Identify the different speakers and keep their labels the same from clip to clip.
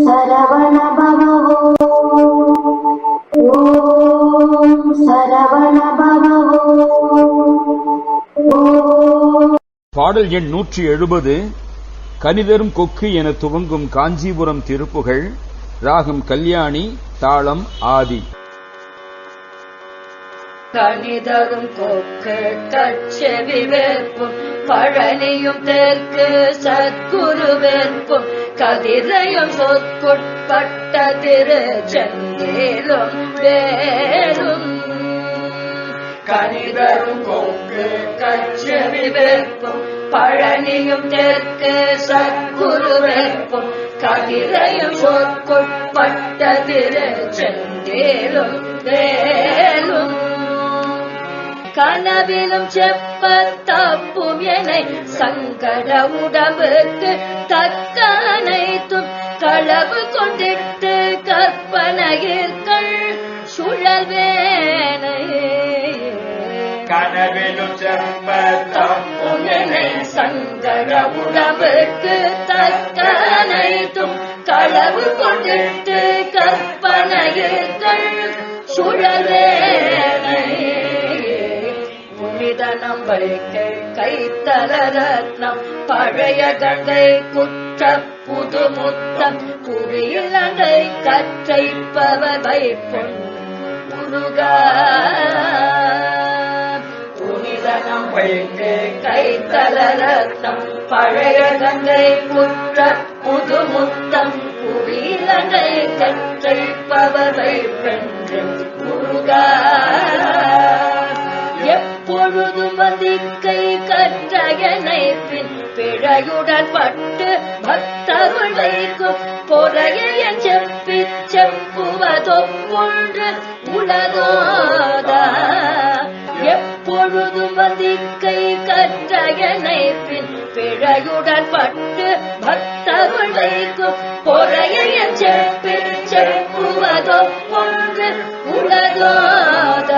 Speaker 1: சரவண பவோ ஓம் சரவண பவோ.
Speaker 2: பாடல் எண் 170. கனிதரும் கொக்கு என துவங்கும் காஞ்சிபுரம் திருப்புகழ். ராகம் கல்யாணி, தாளம் ஆதி.
Speaker 3: கனிதரும் கொக்கு கச்செவி வேற்பும் பழனியும் தெற்கு சத்குரு வேற்பும் கதிரையும் சொற்குட்பட்ட திருச்செந்தேலும் வேலும். கனிதரும் கொக்கு கச்செவி வேற்பும் பழனியும் தெற்கு சத்குரு வேற்பும் கதிரையும் சொற்குட்பட்ட திருச்செந்தேலும் வேலும். கனவிலும் செப்ப தப்பும் எனை சங்கட உடம்புக்கு தக்க அனைத்தும் களவு கொண்டிட்டு கற்பனையிற்கள் சுழல்வேனை.
Speaker 4: கனவிலும் செப்ப தப்பும் எனை
Speaker 3: சங்கட உடம்புக்கு தக்க அனைத்தும் களவு கொண்டிட்டு கற்பனையிற்கள் சுழல்வேனை. புனிதனம் வைக்கை கைத்தல ரத்னம் பழைய கங்கை குற்ற புது முத்தம் புவியிலங்கை கற்றைப்பவர் வைப்பொன் முருகா. புனிதனம் வைக்கை கைத்தல ரத்னம் பழைய கங்கை குற்ற புது முத்தம் புவியிலங்கை கற்றைப்பவர் வைப்பொன் முருகா. எப்பொழுதும் வந்திக்கை கற்றயனை பின் பிழையுடன் பட்டு பக்தருள் வைக்கும் பொறையன் செப்பி செப்புவதொன்று உலகோத. எப்பொழுதும் வந்திக்கை கற்றயனை பின் பிழையுடன் பட்டு பக்தருள் வைக்கும் பொறையன் செப்பி செப்புவதொன்று உலகோத.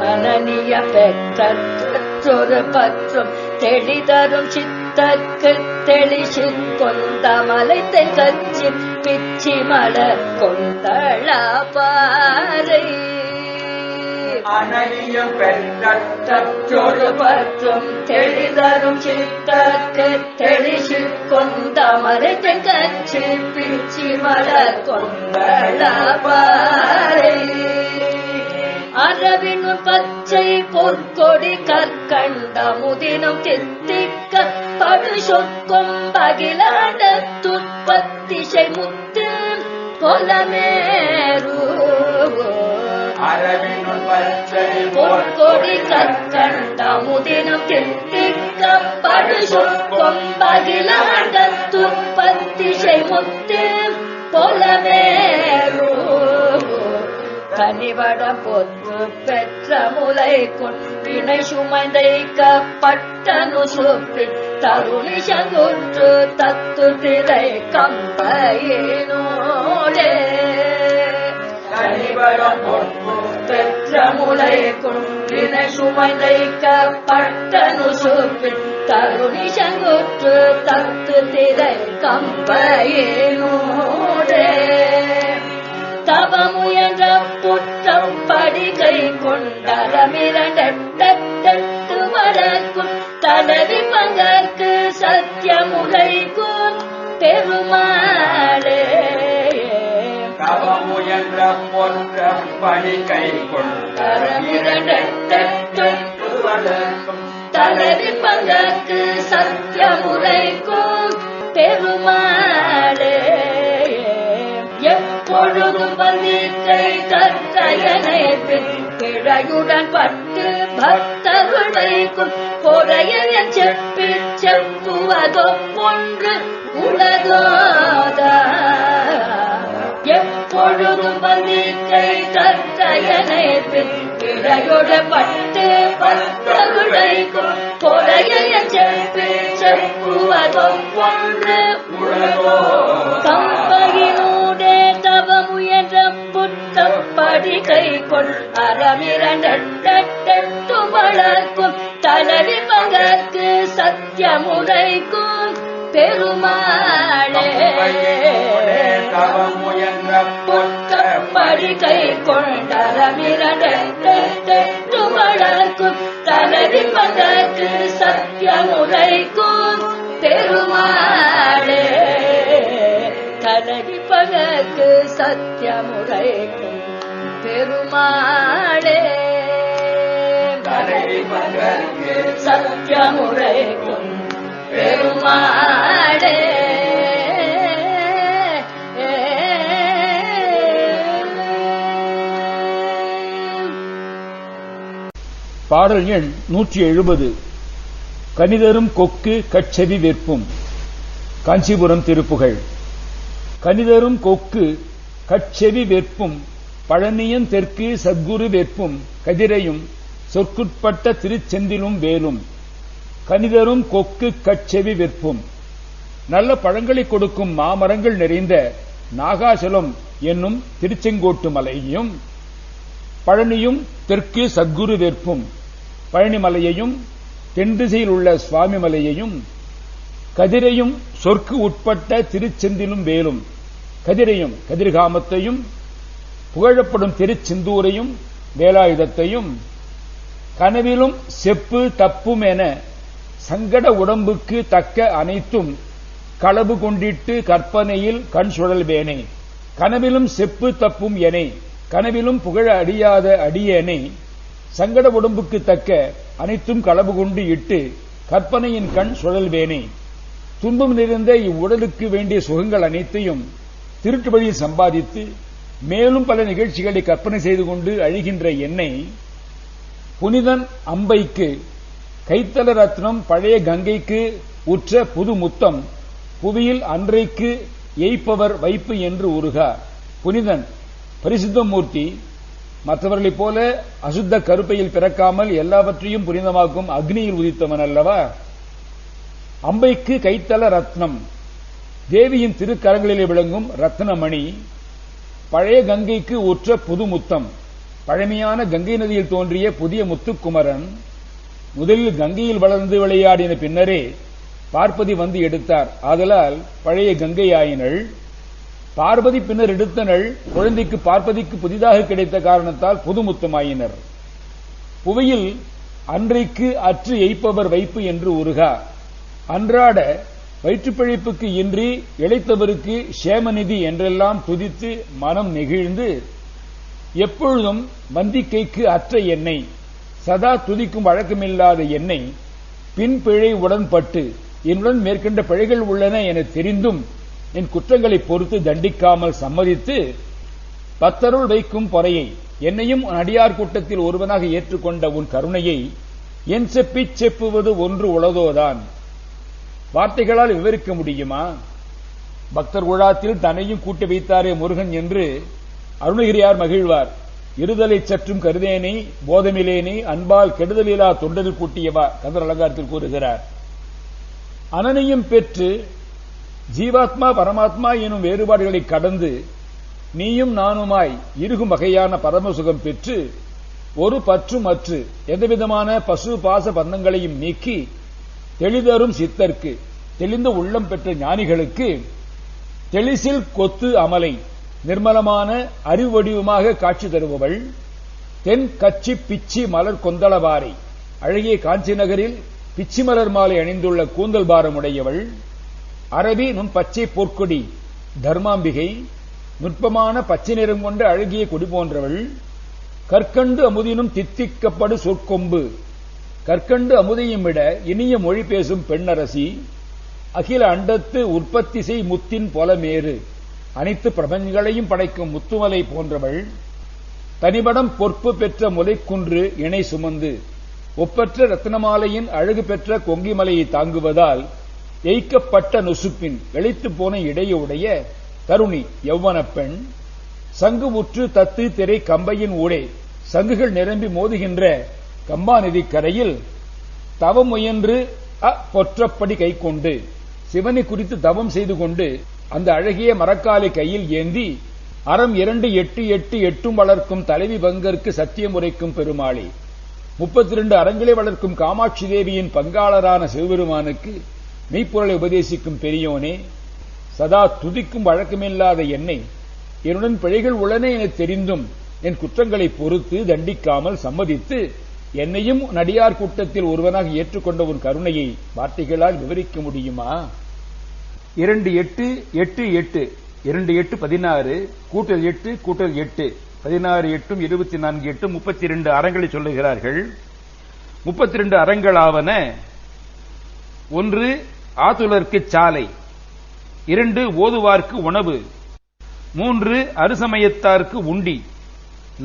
Speaker 3: அனனிய பெற்றொரு பற்றும் தெளிதரும் சித்தக்கு தெளிசி கொண்ட மலை தெங்கச்சி பிச்சி மலர் கொண்டளா பாறை.
Speaker 4: அனனிய பெற்றொரு
Speaker 3: பற்றும் தெளிதரும் சித்தக்கு தெளிசி கொண்ட மலை தெங்கச்சி பிச்சி மலர் கொண்டளா பாறை. அரவினும் பச்சை பொற்கொடி கற்கண்ட முதினும் தித்திக்க படு சொற்கும் பகிலாண்ட துற்பத்திசை முத்து கொலமேரு.
Speaker 4: அரவினும் பச்சை
Speaker 3: பொற்கொடி கற்கண்ட முதினும் தித்திக்க படு சொற்கும் பகிலாண்ட துற்பத்திசை முத்து கொலமேரு. கனிவடம் பொற்று பெற்ற முலை கொன்பினை சுமைந்தைக்கப்பட்டனு சுப்பி தருணி சங்குற்று தத்து திரை கம்பையினோடே.
Speaker 4: கனிவடம் பொற்று
Speaker 3: பெற்ற முலை கொன்பினை சுமைந்தைக்கப்பட்டனு சுப்பி தருணி சங்குற்று தத்து திரை கம்பையினோடே. தவமுயன்ற புற்றம் படிகை கொண்டரமிரண்டெட்டு வளர்க்கும் தடவி பங்கற்கு சத்தியமுலைக்கும் பெருமாளே.
Speaker 4: தவமுயன்ற பொற்றம் படிகை
Speaker 3: கொண்டரமிரண்டெட்டு
Speaker 4: வளர்க்கும்
Speaker 3: தடவி பங்கற்கு சத்தியமுலைக்கும் பெருமாளே. எப்பொழுதும் வந்திக்கை கற்றயனை பின் பிழையுடன் பட்டு பக்தருள் வைக்கும் பொறையன் செப்பி செப்புவதொன்று உலகோத. எப்பொழுதும் வந்திக்கை கற்றயனை பின் பிழையுடன் பட்டு பக்தருள் வைக்கும் பொறையன் செப்பி செப்புவதொன்று
Speaker 4: உலகோத.
Speaker 3: கம்பையினூடே தவமுயன்ற புத்தம் படிகை கொள் அறமிரண்டெட்டு வளர்க்கும் தளவி பகற்கு சத்தியமுலைக்கும் பெருமாளே
Speaker 4: தவம் முயன்ற
Speaker 3: புத்தப்படி கை கொண்டரமிரண்டு வளர்க்கும் தனதி பதற்கு சத்தியமுரைக்கும் பெருமாளே தனதி பதற்கு சத்தியமுரைக்கும் பெருமாளே சத்தியமுரைக்கும் பெருமாளே
Speaker 2: பாடல் எண் 170. கனிதரும் கொக்கு கட்செவி வெற்பும். காஞ்சிபுரம் திருப்புகழ். கனிதரும் கொக்கு கட்செவி வெற்பும் பழனியன் தெற்கு சத்குரு வெற்பும் கதிரையும் சொற்குட்பட்ட திருச்செந்திலும் வேலும். கனிதரும் கொக்கு கட்செவி வெற்பும். நல்ல பழங்களை கொடுக்கும் மாமரங்கள் நிறைந்த நாகாசலம் என்னும் திருச்செங்கோட்டு மலையையும் பழனியும் தெற்கு சத்குரு வெற்பும் பழனிமலையையும் தென்திசையில் உள்ள சுவாமி மலையையும் கதிரையும் சொற்கு உட்பட்ட திருச்செந்திலும் வேலும். கதிரையும் கதிர்காமத்தையும் புகழப்படும் திருச்செந்தூரையும் வேலாயுதத்தையும் கனவிலும் செப்பு தப்பும் என சங்கட உடம்புக்கு தக்க அனைத்தும் களவு கொண்டிட்டு கற்பனையில் கண் சுழல்வேனே. கனவிலும் செப்பு தப்பும் எனை கனவிலும் புகழ அடியாத அடியேனை சங்கட உடம்புக்கு தக்க அனைத்தும் களவு கொண்டு இட்டு கற்பனையின் கண் சுழல்வேனே. துன்பம் நிறைந்த இவ்வுடலுக்கு வேண்டிய சுகங்கள் அனைத்தையும் திருட்டு வழியில் சம்பாதித்து மேலும் பல நிகழ்ச்சிகளை கற்பனை செய்து கொண்டு அழிகின்ற என்னை புனிதன் அம்பைக்கு கைத்தல ரத்னம் பழைய கங்கைக்கு உற்ற புது முத்தம் புவியில் அன்றைக்கு எய்ப்பவர் வைப்பு என்று உருகா. புனிதன் பரிசுத்தமூர்த்தி மற்றவர்களைப் போல அசுத்த கருப்பையில் பிறக்காமல் எல்லாவற்றையும் புனிதமாக்கும் அக்னியில் உதித்தவன் அல்லவா. அம்பைக்கு கைத்தல ரத்னம் தேவியின் திருக்கரங்களிலே விளங்கும் ரத்னமணி பழைய கங்கைக்கு உற்ற புது முத்தம் பழமையான கங்கை நதியில் தோன்றிய புதிய முத்துக்குமரன் முதலில் கங்கையில் வளர்ந்து விளையாடின பின்னரே பார்ப்பதி வந்து எடுத்தார். ஆதலால் பழைய கங்கை ஆயினள். பார்வதி பின்னர் எடுத்தனள். குழந்தைக்கு பார்ப்பதிக்கு புதிதாக கிடைத்த காரணத்தால் புதுமுத்தமாயினர். புவையில் அன்றைக்கு அற்று எய்ப்பவர் வைப்பு என்று உருகா. அன்றாட வயிற்றுப்பிழைப்புக்கு இன்றி இளைத்தவருக்கு சேமநிதி என்றெல்லாம் துதித்து மனம் நெகிழ்ந்து எப்பொழுதும் வந்திக்கைக்கு அற்ற என்னை சதா துதிக்கும் வழக்கமில்லாத என்னை பின் பிழை உடன்பட்டு என்னுடன் மேற்கண்ட பிழைகள் உள்ளன என தெரிந்தும் என் குற்றங்களை பொறுத்து தண்டிக்காமல் சம்மதித்து பத்தருள் வைக்கும் பொறையை என்னையும் அடியார் கூட்டத்தில் ஒருவனாக ஏற்றுக்கொண்ட உன் கருணையை என் செப்பிச் செப்புவது ஒன்று உளதோதான். வார்த்தைகளால் விவரிக்க முடியுமா? பக்தர் குழாத்தில் தன்னையும் கூட்டி வைத்தாரே முருகன் என்று அருணகிரியார் மகிழ்வார். இருதலை சற்றும் கருதேனே போதமிலேனே அன்பால் கெடுதலிலா தொண்டரில் கூட்டியவா கந்தர் அலங்காரத்தில் கூறுகிறார். அனனையும் பெற்று ஜீவாத்மா பரமாத்மா எனும் வேறுபாடுகளை கடந்து நீயும் நானுமாய் இருக்கும் வகையான பரமசுகம் பெற்று ஒரு பற்றும் அற்று எந்தவிதமான பசு பாச பந்தங்களையும் நீக்கி தெளிதரும் சித்தர்க்கு தெளிந்த உள்ளம் பெற்ற ஞானிகளுக்கு தெளிசில் கொத்து அமலை நிர்மலமான அறிவடிவமாக காட்சி தருபவள் தென் கச்சி பிச்சி மலர் கொந்தளவாரை அழகிய காஞ்சி நகரில் பிச்சி மலர் மாலை அணிந்துள்ள கூந்தல் பாரமுடையவள் அரபி நுண் பச்சை பொற்கொடி தர்மாம்பிகை நுட்பமான பச்சை நிறம் கொண்ட அழகிய கொடி போன்றவள் கற்கண்டு அமுதினும் தித்திக்கப்படு சொற்கொம்பு கற்கண்டு அமுதையும் விட இனிய மொழி பேசும் பெண்ணரசி அகில அண்டத்து உற்பத்தி செய் முத்தின் பொலமேறு அனைத்து பிரபஞ்சங்களையும் படைக்கும் முத்துமலை போன்றவள் தனிபடம் பொற்பு பெற்ற முலைக்குன்று இணை சுமந்து ஒப்பற்ற ரத்னமாலையின் அழகு பெற்ற கொங்கிமலையை தாங்குவதால் எய்க்கப்பட்ட நொசுப்பின் இழைத்து போன இடையுடைய தருணி யௌவன பெண் சங்கு உற்று தத்து திரை கம்பையின் ஊடே சங்குகள் நிரம்பி மோதுகின்ற கம்பா நதி கரையில் தவம் முயன்று பொற்றப்படி கை கொண்டு சிவனை குறித்து தவம் செய்து கொண்டு அந்த அழகிய மரக்காலை கையில் ஏந்தி அறம் 2-8-8 வளர்க்கும் தலைவி பங்கருக்கு சத்தியம் உரைக்கும் பெருமாளே 32 அறங்களை வளர்க்கும் காமாட்சி தேவியின் பங்காளரான சிவபெருமானுக்கு மெய்ப்பொருளை உபதேசிக்கும் பெரியோனே, சதா துதிக்கும் வழக்கமில்லாத என்னை என்னுடன் பிழைகள் உள்ளன என தெரிந்தும் என் குற்றங்களை பொறுத்து தண்டிக்காமல் சம்மதித்து என்னையும் நடிகார் கூட்டத்தில் ஒருவனாக ஏற்றுக்கொண்ட உன் கருணையை வார்த்தைகளால் விவரிக்க முடியுமா? 2-8-8-8 2-8-16 கூட்டல் 8 கூட்டல் 8 16 8 24 8 32 அறங்களை சொல்லுகிறார்கள். 32 அறங்களாவன: 1 ஆதுலர்க்கு சாலை, 2 ஓதுவார்க்கு உணவு, 3 அறுசமயத்தார்க்கு உண்டி,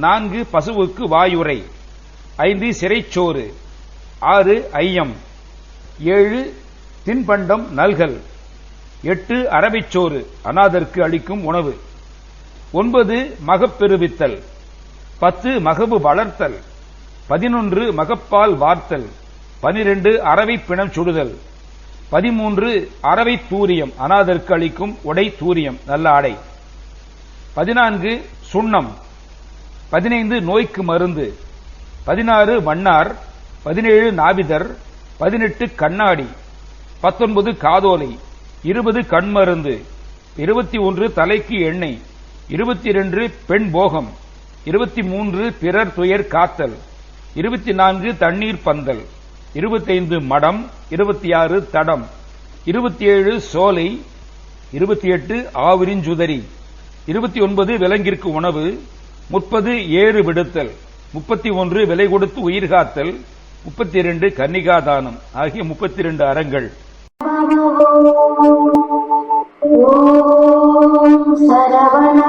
Speaker 2: 4 பசுவுக்கு வாயுரை, 5 சிறைச்சோறு, 6 ஐயம், 7 தின்பண்டம் நல்கல், 8 அரபிச்சோறு அநாதர்க்கு அளிக்கும் உணவு, 9 மகப்பெருவித்தல், 10 மகபு வளர்த்தல், 11 மகப்பால் வார்த்தல், 12 அரவை பிணம் சுடுதல், 13 அரவை தூரியம் அநாதர்க்கு அளிக்கும் உடை தூரியம் நல்ல ஆடை, 14 சுண்ணம், 15 நோய்க்கு மருந்து, 16 மன்னார், 17 நாபிதர், 18 கண்ணாடி, 19 காதோலை, 20 கண்மருந்து, 21 தலைக்கு எண்ணெய், 22 பெண் போகம், 23 பிறர் துயர் காத்தல், 24 தண்ணீர் பந்தல், 25 மடம், 26 தடம், 27 சோலை, 28 ஆவிரிஞ்சுதரி, 29 விலங்கிற்கு உணவு, 30 ஏறு விடுத்தல், 31 விலை கொடுத்து உயிர் காத்தல், 32 கன்னிகாதானம் ஆகிய 32 அறங்கள்.
Speaker 1: ஓம் சரவண